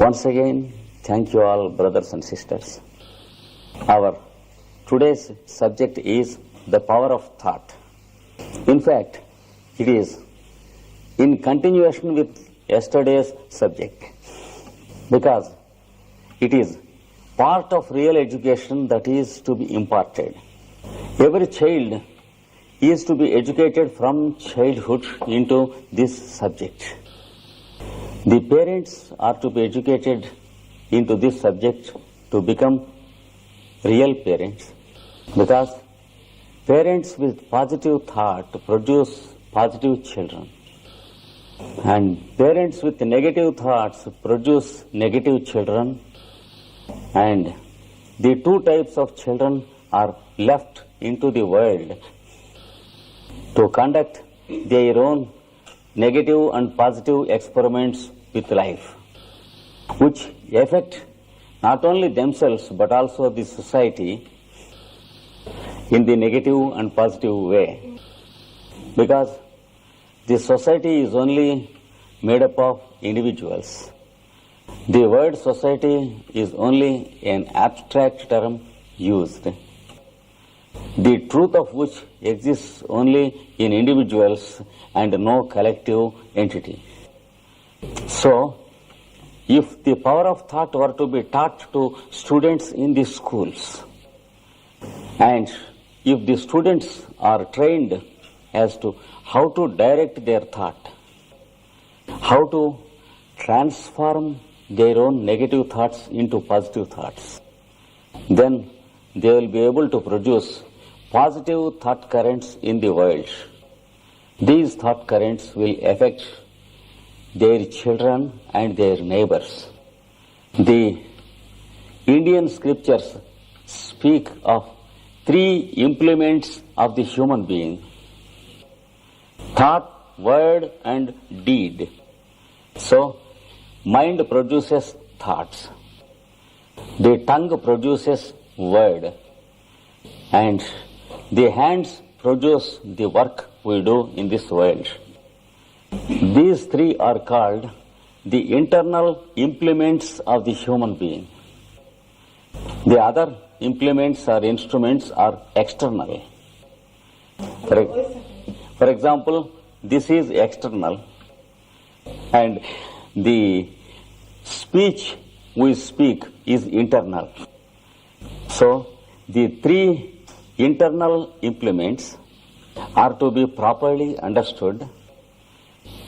Once again, thank you all, brothers and sisters. Our today's subject is the power of thought. In fact, it is in continuation with yesterday's subject, because it is part of real education that is to be imparted. Every child is to be educated from childhood into this subject. The parents are to be educated into this subject to become real parents, because parents with positive thought produce positive children, and parents with negative thoughts produce negative children, and the two types of children are left into the world to conduct their own negative and positive experiments with life, which affect not only themselves but also the society in the negative and positive way, because the society is only made up of individuals. The word society is only an abstract term used, the truth of which exists only in individuals and no collective entity. So, if the power of thought were to be taught to students in the schools, and if the students are trained as to how to direct their thought, how to transform their own negative thoughts into positive thoughts, then they will be able to produce positive thought currents in the world. These thought currents will affect their children and their neighbors. The Indian scriptures speak of three implements of the human being: thought, word, and deed. So, mind produces thoughts, the tongue produces word, and the hands produce the work we do in this world. These three are called the internal implements of the human being. The other implements or instruments are external. For example, this is external, and the speech we speak is internal. So, the three internal implements are to be properly understood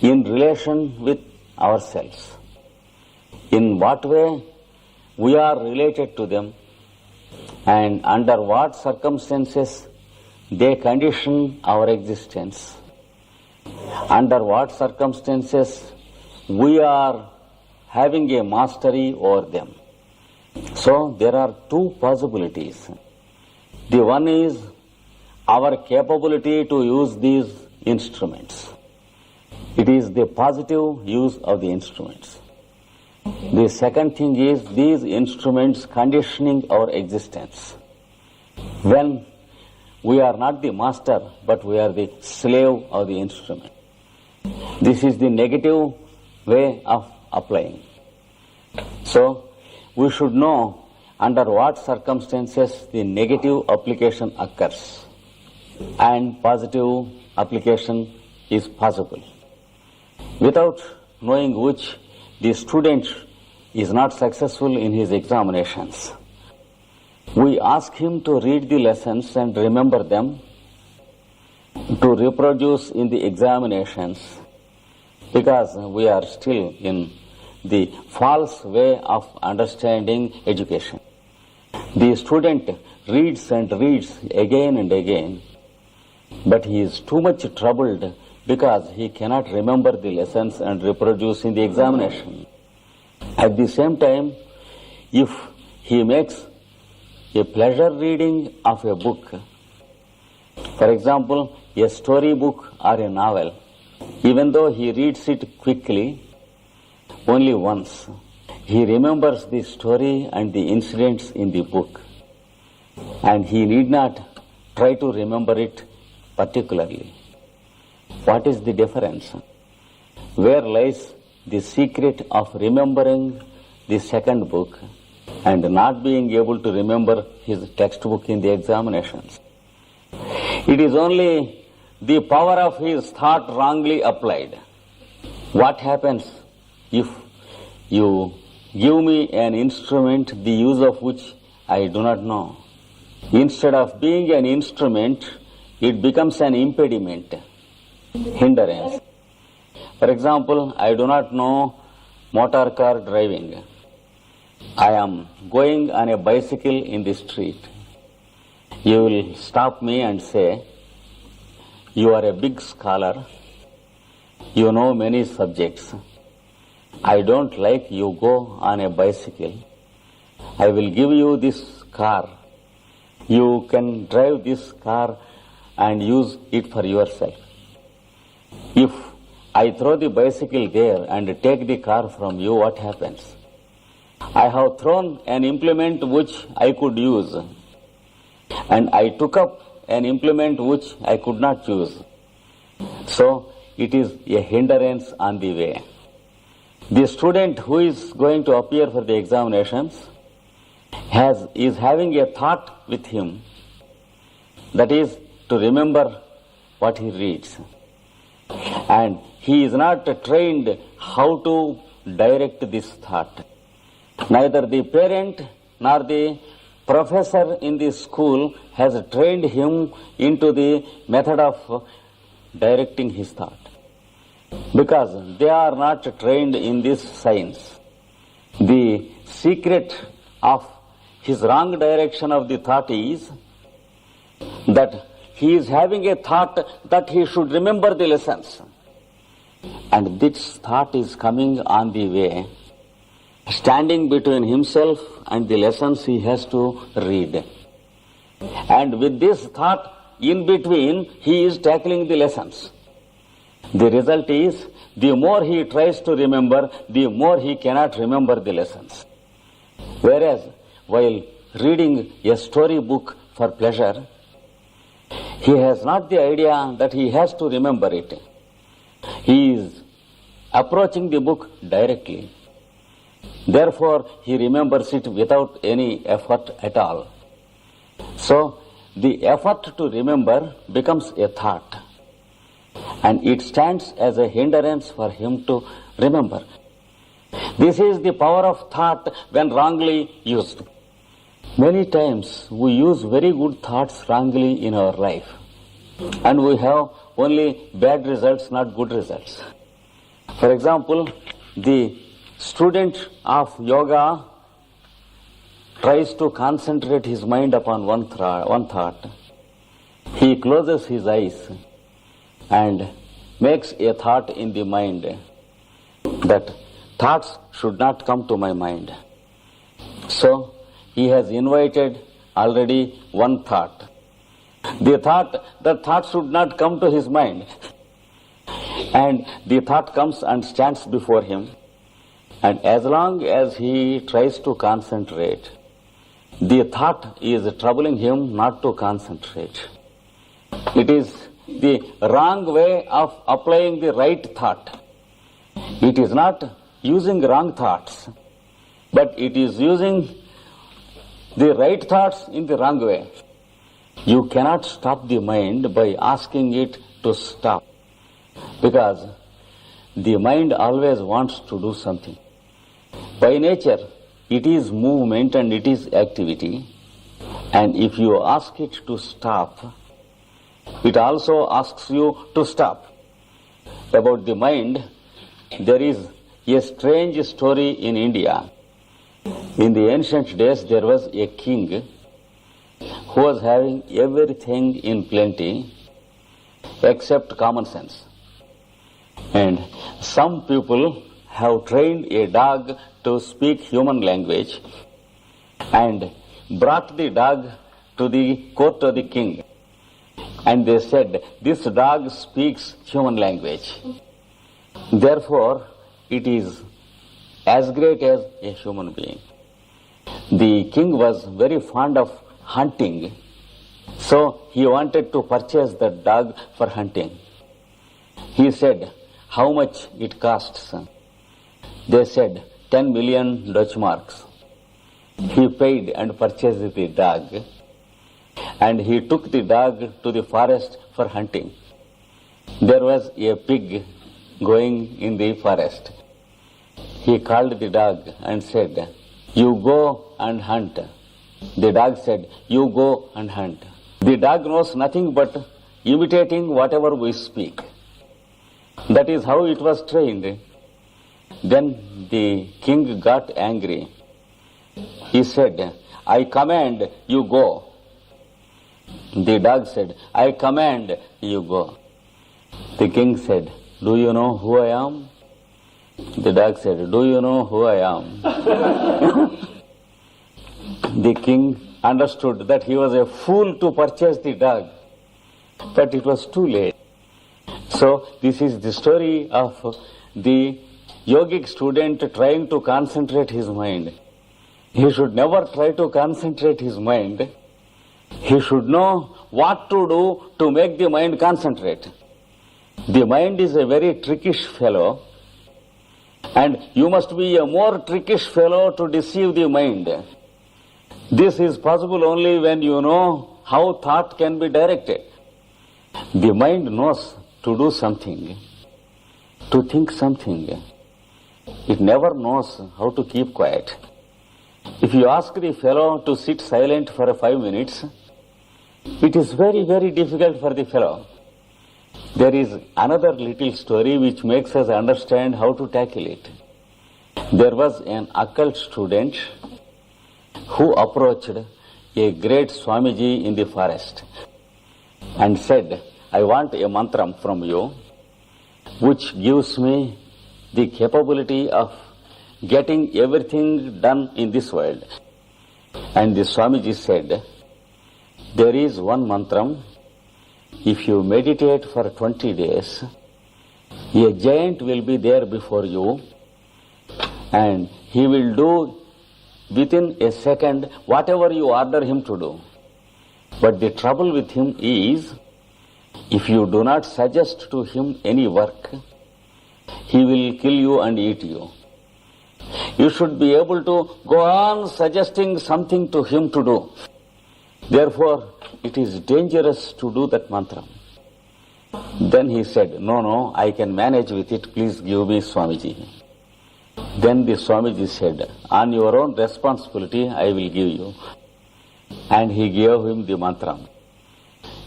in relation with ourselves. In what way we are related to them, and under what circumstances they condition our existence, under what circumstances we are having a mastery over them. So there are two possibilities. The one is our capability to use these instruments. It is the positive use of the instruments. The second thing is these instruments conditioning our existence. When we are not the master, but we are the slave of the instrument. This is the negative way of applying. So, we should know under what circumstances the negative application occurs and positive application is possible. Without knowing which, the student is not successful in his examinations. We ask him to read the lessons and remember them, to reproduce in the examinations, because we are still in the false way of understanding education. The student reads and reads again and again, but he is too much troubled because he cannot remember the lessons and reproduce in the examination. At the same time, if he makes a pleasure reading of a book, for example, a story book or a novel, even though he reads it quickly, only once, he remembers the story and the incidents in the book, and he need not try to remember it particularly. What is the difference? Where lies the secret of remembering the second book and not being able to remember his textbook in the examinations. It is only the power of his thought wrongly applied. What happens if you give me an instrument the use of which I do not know? Instead of being an instrument, it becomes an impediment, hindrance. For example, I do not know motor car driving. I am going on a bicycle in the street. You will stop me and say, you are a big scholar, you know many subjects. I don't like you go on a bicycle. I will give you this car. You can drive this car and use it for yourself. If I throw the bicycle there and take the car from you, what happens? I have thrown an implement which I could use, and I took up an implement which I could not use. So it is a hindrance on the way. The student who is going to appear for the examinations is having a thought with him, that is to remember what he reads. And he is not trained how to direct this thought. Neither the parent nor the professor in the school has trained him into the method of directing his thought, because they are not trained in this science. The secret of his wrong direction of the thought is that he is having a thought that he should remember the lessons, and this thought is coming on the way, standing between himself and the lessons he has to read. And with this thought in between, he is tackling the lessons. The result is, the more he tries to remember, the more he cannot remember the lessons. Whereas, while reading a story book for pleasure, he has not the idea that he has to remember it. He is approaching the book directly. Therefore, he remembers it without any effort at all. So, the effort to remember becomes a thought, and it stands as a hindrance for him to remember. This is the power of thought when wrongly used. Many times we use very good thoughts wrongly in our life, and we have only bad results, not good results. For example, the student of yoga tries to concentrate his mind upon one thought. He closes his eyes and makes a thought in the mind that thoughts should not come to my mind. So he has invited already one thought. The thought that thought should not come to his mind, and the thought comes and stands before him. And as long as he tries to concentrate, the thought is troubling him not to concentrate. It is the wrong way of applying the right thought. It is not using wrong thoughts, but it is using the right thoughts in the wrong way. You cannot stop the mind by asking it to stop, because the mind always wants to do something. By nature, it is movement and it is activity, and if you ask it to stop, it also asks you to stop. About the mind, there is a strange story in India. In the ancient days, there was a king who was having everything in plenty except common sense. And some people have trained a dog to speak human language and brought the dog to the court of the king. And they said, this dog speaks human language. Therefore, it is as great as a human being. The king was very fond of hunting, so he wanted to purchase the dog for hunting. He said, how much it costs? They said, 10 million Dutch marks. He paid and purchased the dog, and he took the dog to the forest for hunting. There was a pig going in the forest. He called the dog and said, "You go and hunt." The dog said, "You go and hunt." The dog knows nothing but imitating whatever we speak. That is how it was trained. Then the king got angry. He said, "I command you go." The dog said, "I command you go." The king said, "Do you know who I am?" The dog said, "Do you know who I am?" The king understood that he was a fool to purchase the dog, but it was too late. So this is the story of the yogic student trying to concentrate his mind. He should never try to concentrate his mind. He should know what to do to make the mind concentrate. The mind is a very trickish fellow, and you must be a more trickish fellow to deceive the mind. This is possible only when you know how thought can be directed. The mind knows to do something, to think something. It never knows how to keep quiet. If you ask the fellow to sit silent for 5 minutes, it is very, very difficult for the fellow. There is another little story which makes us understand how to tackle it. There was an occult student who approached a great Swamiji in the forest and said, "I want a mantram from you which gives me the capability of getting everything done in this world." And the Swamiji said, "There is one mantram. If you meditate for 20 days, a giant will be there before you, and he will do within a second whatever you order him to do. But the trouble with him is, if you do not suggest to him any work, he will kill you and eat you. You should be able to go on suggesting something to him to do. Therefore, it is dangerous to do that mantra." Then he said, No, I can manage with it. Please give me Swamiji." Then the Swamiji said, "On your own responsibility, I will give you." And he gave him the mantra.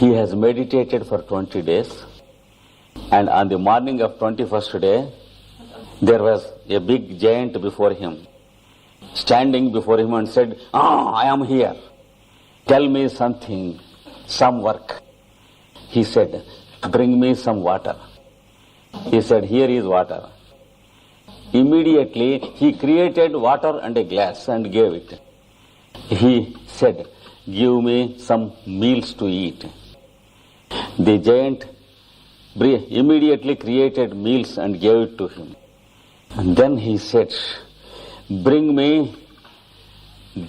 He has meditated for 20 days, and on the morning of 21st day, there was a big giant before him, standing before him and said, "I am here. Tell me something, some work." He said, "Bring me some water." He said, "Here is water." Immediately he created water and a glass and gave it. He said, "Give me some meals to eat." The giant immediately created meals and gave it to him. And then he said, "Bring me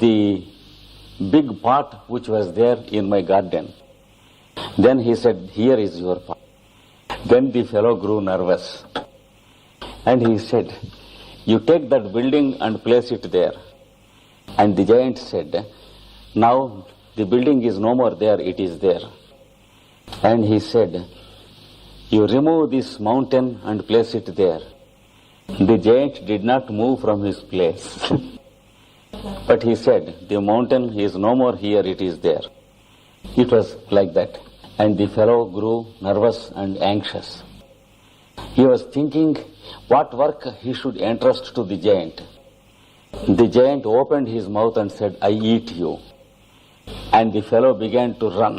the big pot which was there in my garden." Then he said, "Here is your pot." Then the fellow grew nervous, and he said, "You take that building and place it there." And the giant said, "Now the building is no more there, it is there." And he said, "You remove this mountain and place it there." The giant did not move from his place. But he said, "The mountain is no more here, it is there." It was like that. And the fellow grew nervous and anxious. He was thinking what work he should entrust to the giant. The giant opened his mouth and said, "I eat you." And the fellow began to run.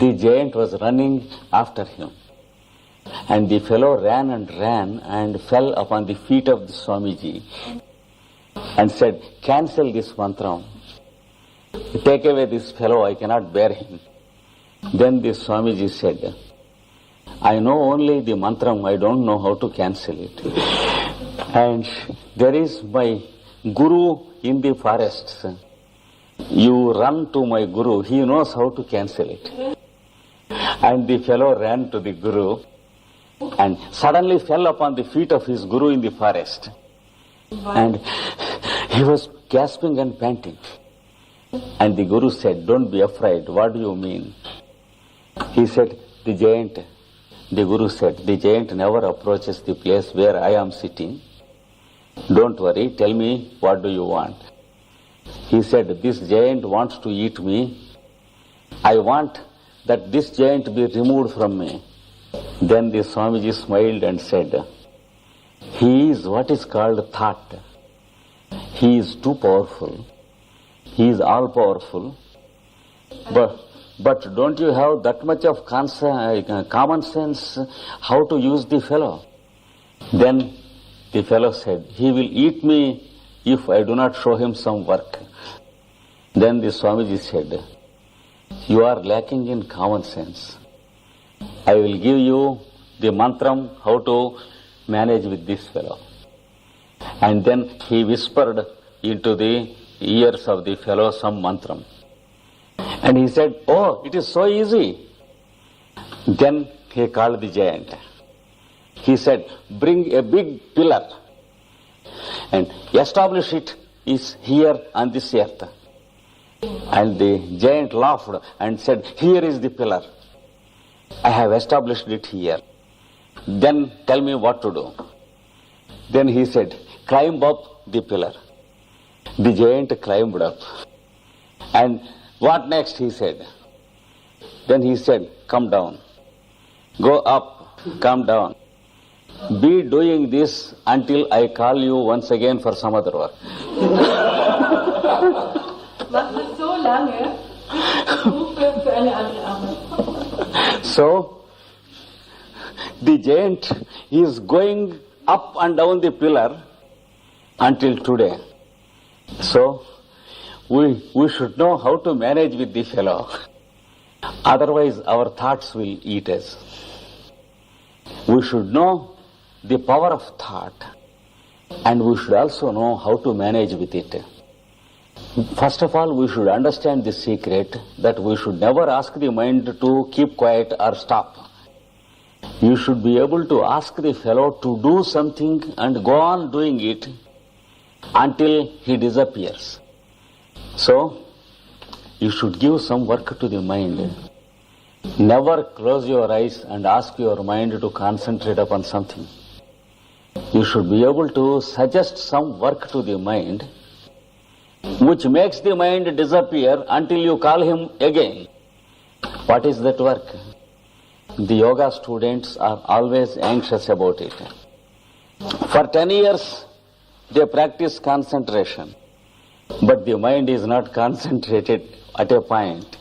The giant was running after him. And the fellow ran and fell upon the feet of the Swamiji and said, "Cancel this mantra. Take away this fellow, I cannot bear him." Then the Swamiji said, "I know only the mantra, I don't know how to cancel it. And there is my Guru in the forests. You run to my Guru, he knows how to cancel it." And the fellow ran to the Guru and suddenly fell upon the feet of his Guru in the forest. And he was gasping and panting. And the Guru said, "Don't be afraid. What do you mean?" He said, "The giant." The Guru said, "The giant never approaches the place where I am sitting. Don't worry, tell me, what do you want?" He said, "This giant wants to eat me. I want that this giant be removed from me." Then the Swamiji smiled and said, "He is what is called thought. He is too powerful. He is all powerful. But don't you have that much of common sense how to use the fellow?" Then the fellow said, "He will eat me if I do not show him some work." Then the Swamiji said, "You are lacking in common sense. I will give you the mantram how to manage with this fellow." And then he whispered into the ears of the fellow some mantram. And he said, "Oh, it is so easy." Then he called the giant. He said, "Bring a big pillar and establish it is here on this earth." And the giant laughed and said, "Here is the pillar. I have established it here. Then tell me what to do." Then he said, "Climb up the pillar." The giant climbed up. And what next, he said. Then he said, "Come down. Go up, come down. Be doing this until I call you once again for some other work." Was ist so lange, bis genug wird für eine andere Arbeit? So, the giant is going up and down the pillar until today. So, we should know how to manage with the fellow. Otherwise, our thoughts will eat us. We should know the power of thought, and we should also know how to manage with it. First of all, we should understand the secret that we should never ask the mind to keep quiet or stop. You should be able to ask the fellow to do something and go on doing it until he disappears. So, you should give some work to the mind. Never close your eyes and ask your mind to concentrate upon something. You should be able to suggest some work to the mind which makes the mind disappear until you call him again. What is that work? The yoga students are always anxious about it. For 10 years, they practice concentration, but the mind is not concentrated at a point.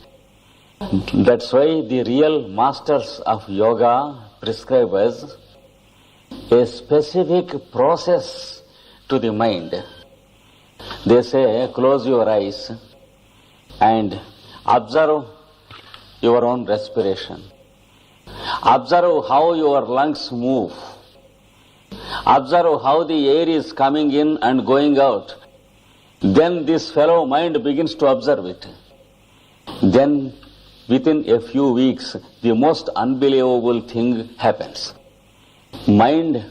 That's why the real masters of yoga prescribe us a specific process to the mind. They say, close your eyes and observe your own respiration. Observe how your lungs move. Observe how the air is coming in and going out. Then this fellow mind begins to observe it. Then within a few weeks, the most unbelievable thing happens. Mind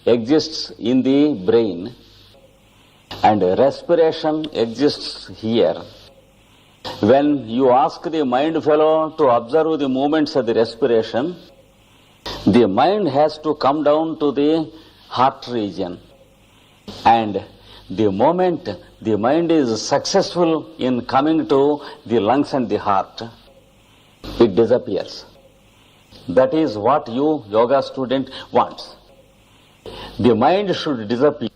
exists in the brain and respiration exists here. When you ask the mind fellow to observe the movements of the respiration, the mind has to come down to the heart region. And the moment the mind is successful in coming to the lungs and the heart, it disappears. That is what you, yoga student, wants. The mind should disappear